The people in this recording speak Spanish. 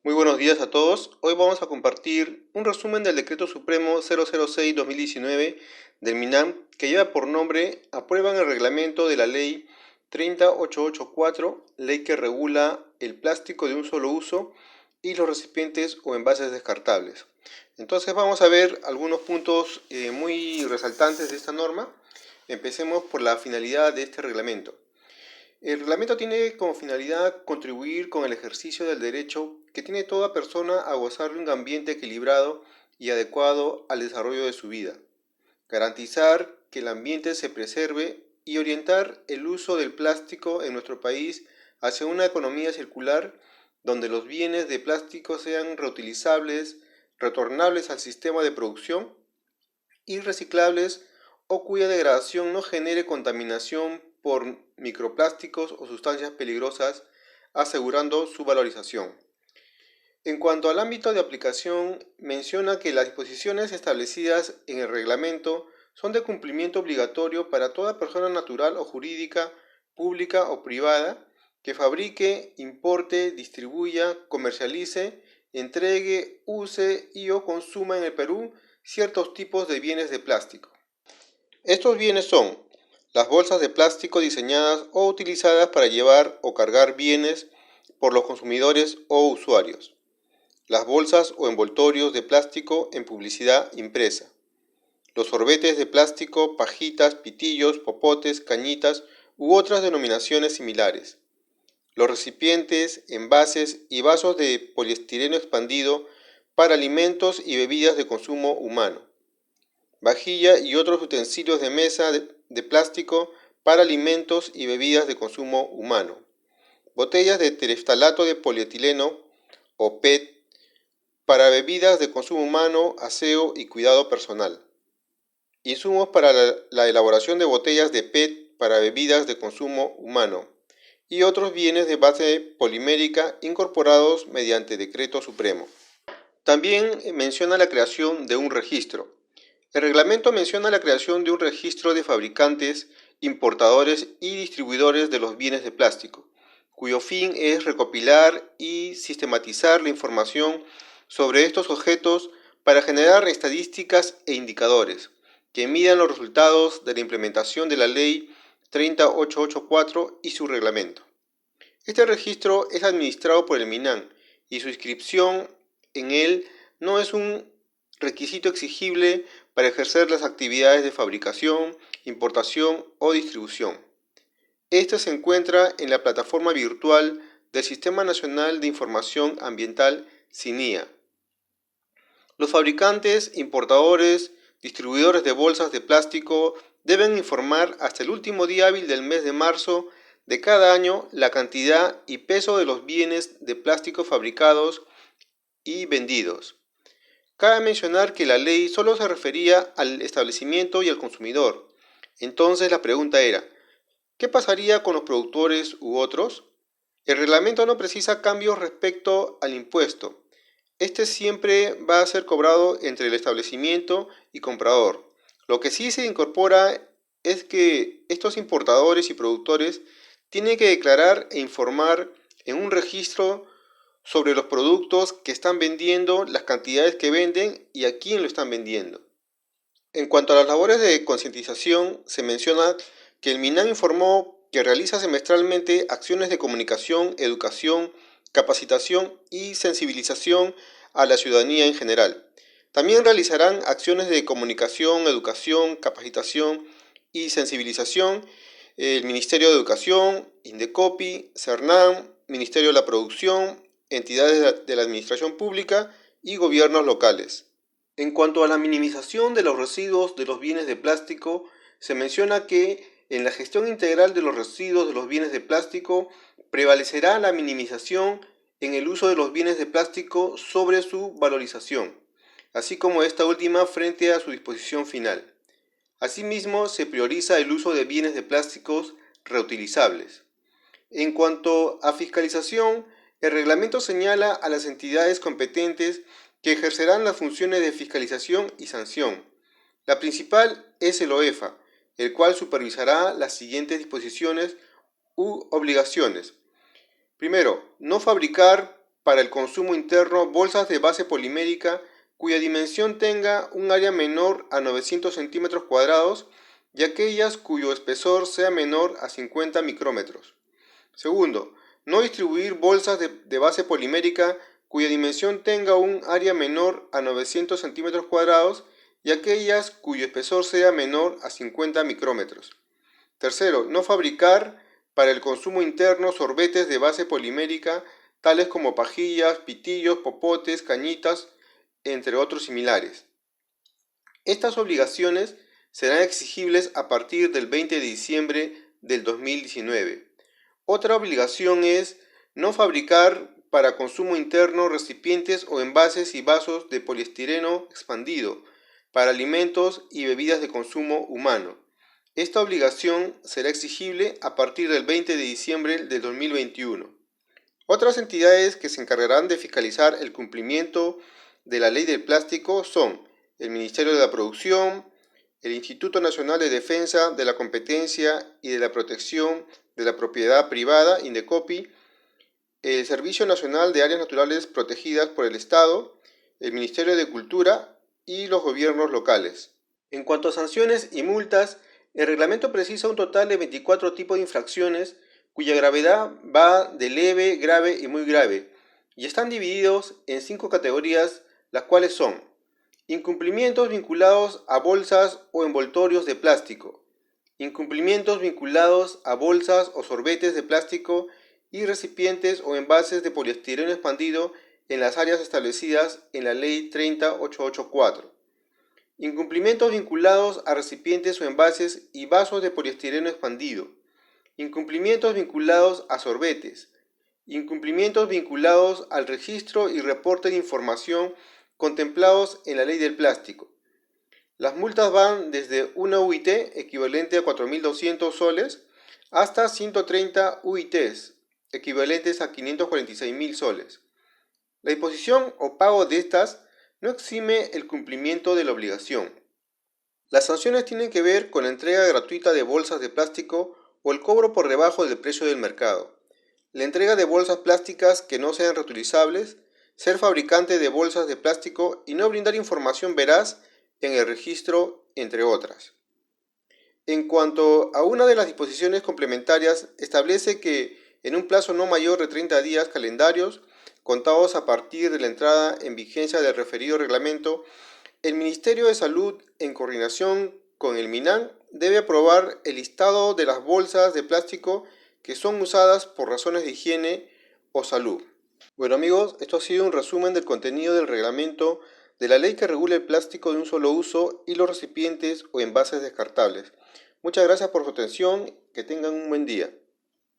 Muy buenos días a todos. Hoy vamos a compartir un resumen del Decreto Supremo 006-2019 del MINAM que lleva por nombre Aprueban el reglamento de la Ley 30884, ley que regula el plástico de un solo uso y los recipientes o envases descartables. Entonces vamos a ver algunos puntos muy resaltantes de esta norma. Empecemos por la finalidad de este reglamento. El reglamento tiene como finalidad contribuir con el ejercicio del derecho que tiene toda persona a gozar de un ambiente equilibrado y adecuado al desarrollo de su vida, garantizar que el ambiente se preserve y orientar el uso del plástico en nuestro país hacia una economía circular donde los bienes de plástico sean reutilizables, retornables al sistema de producción y reciclables o cuya degradación no genere contaminación por microplásticos o sustancias peligrosas, asegurando su valorización. En cuanto al ámbito de aplicación, menciona que las disposiciones establecidas en el reglamento son de cumplimiento obligatorio para toda persona natural o jurídica, pública o privada, que fabrique, importe, distribuya, comercialice, entregue, use y o consuma en el Perú ciertos tipos de bienes de plástico. Estos bienes son las bolsas de plástico diseñadas o utilizadas para llevar o cargar bienes por los consumidores o usuarios, las bolsas o envoltorios de plástico en publicidad impresa, los sorbetes de plástico, pajitas, pitillos, popotes, cañitas u otras denominaciones similares, los recipientes, envases y vasos de poliestireno expandido para alimentos y bebidas de consumo humano, vajilla y otros utensilios de mesa de plástico para alimentos y bebidas de consumo humano, botellas de tereftalato de polietileno o PET para bebidas de consumo humano, aseo y cuidado personal, insumos para la elaboración de botellas de PET para bebidas de consumo humano y otros bienes de base polimérica incorporados mediante decreto supremo. También menciona la creación de un registro. El reglamento menciona la creación de un registro de fabricantes, importadores y distribuidores de los bienes de plástico, cuyo fin es recopilar y sistematizar la información sobre estos objetos para generar estadísticas e indicadores que midan los resultados de la implementación de la Ley 30884 y su reglamento. Este registro es administrado por el MINAM y su inscripción en él no es un requisito exigible para ejercer las actividades de fabricación, importación o distribución. Este se encuentra en la plataforma virtual del Sistema Nacional de Información Ambiental SINIA. Los fabricantes, importadores, distribuidores de bolsas de plástico deben informar hasta el último día hábil del mes de marzo de cada año la cantidad y peso de los bienes de plástico fabricados y vendidos. Cabe mencionar que la ley solo se refería al establecimiento y al consumidor. Entonces la pregunta era, ¿qué pasaría con los productores u otros? El reglamento no precisa cambios respecto al impuesto. Este siempre va a ser cobrado entre el establecimiento y comprador. Lo que sí se incorpora es que estos importadores y productores tienen que declarar e informar en un registro sobre los productos que están vendiendo, las cantidades que venden y a quién lo están vendiendo. En cuanto a las labores de concientización, se menciona que el MINAM informó que realiza semestralmente acciones de comunicación, educación, capacitación y sensibilización a la ciudadanía en general. También realizarán acciones de comunicación, educación, capacitación y sensibilización el Ministerio de Educación, Indecopi, CERNAM, Ministerio de la Producción, entidades de la Administración Pública y gobiernos locales. En cuanto a la minimización de los residuos de los bienes de plástico, se menciona que en la gestión integral de los residuos de los bienes de plástico prevalecerá la minimización en el uso de los bienes de plástico sobre su valorización, así como esta última frente a su disposición final. Asimismo, se prioriza el uso de bienes de plásticos reutilizables. En cuanto a fiscalización, el reglamento señala a las entidades competentes que ejercerán las funciones de fiscalización y sanción. La principal es el OEFA, el cual supervisará las siguientes disposiciones u obligaciones. Primero, no fabricar, para el consumo interno bolsas de base polimérica cuya dimensión tenga un área menor a 900 centímetros cuadrados y aquellas cuyo espesor sea menor a 50 micrómetros. Segundo, no distribuir bolsas de base polimérica cuya dimensión tenga un área menor a 900 centímetros cuadrados y aquellas cuyo espesor sea menor a 50 micrómetros. Tercero, no fabricar para el consumo interno sorbetes de base polimérica tales como pajillas, pitillos, popotes, cañitas, entre otros similares. Estas obligaciones serán exigibles a partir del 20 de diciembre del 2019. Otra obligación es no fabricar para consumo interno recipientes o envases y vasos de poliestireno expandido para alimentos y bebidas de consumo humano. Esta obligación será exigible a partir del 20 de diciembre del 2021. Otras entidades que se encargarán de fiscalizar el cumplimiento de la ley del plástico son el Ministerio de la Producción, el Instituto Nacional de Defensa de la Competencia y de la Protección de la Propiedad Privada, INDECOPI, el Servicio Nacional de Áreas Naturales Protegidas por el Estado, el Ministerio de Cultura y los gobiernos locales. En cuanto a sanciones y multas, el reglamento precisa un total de 24 tipos de infracciones cuya gravedad va de leve, grave y muy grave, y están divididos en 5 categorías, las cuales son incumplimientos vinculados a bolsas o envoltorios de plástico, incumplimientos vinculados a bolsas o sorbetes de plástico y recipientes o envases de poliestireno expandido en las áreas establecidas en la Ley 30884. Incumplimientos vinculados a recipientes o envases y vasos de poliestireno expandido. Incumplimientos vinculados a sorbetes. Incumplimientos vinculados al registro y reporte de información contemplados en la Ley del Plástico. Las multas van desde una UIT, equivalente a 4.200 soles, hasta 130 UITs, equivalentes a 546.000 soles. La imposición o pago de estas no exime el cumplimiento de la obligación. Las sanciones tienen que ver con la entrega gratuita de bolsas de plástico o el cobro por debajo del precio del mercado. La entrega de bolsas plásticas que no sean reutilizables, ser fabricante de bolsas de plástico y no brindar información veraz en el registro, entre otras. En cuanto a una de las disposiciones complementarias, establece que en un plazo no mayor de 30 días calendarios, contados a partir de la entrada en vigencia del referido reglamento, el Ministerio de Salud, en coordinación con el MINAM, debe aprobar el listado de las bolsas de plástico que son usadas por razones de higiene o salud. Bueno amigos, esto ha sido un resumen del contenido del reglamento de la ley que regula el plástico de un solo uso y los recipientes o envases descartables. Muchas gracias por su atención, que tengan un buen día.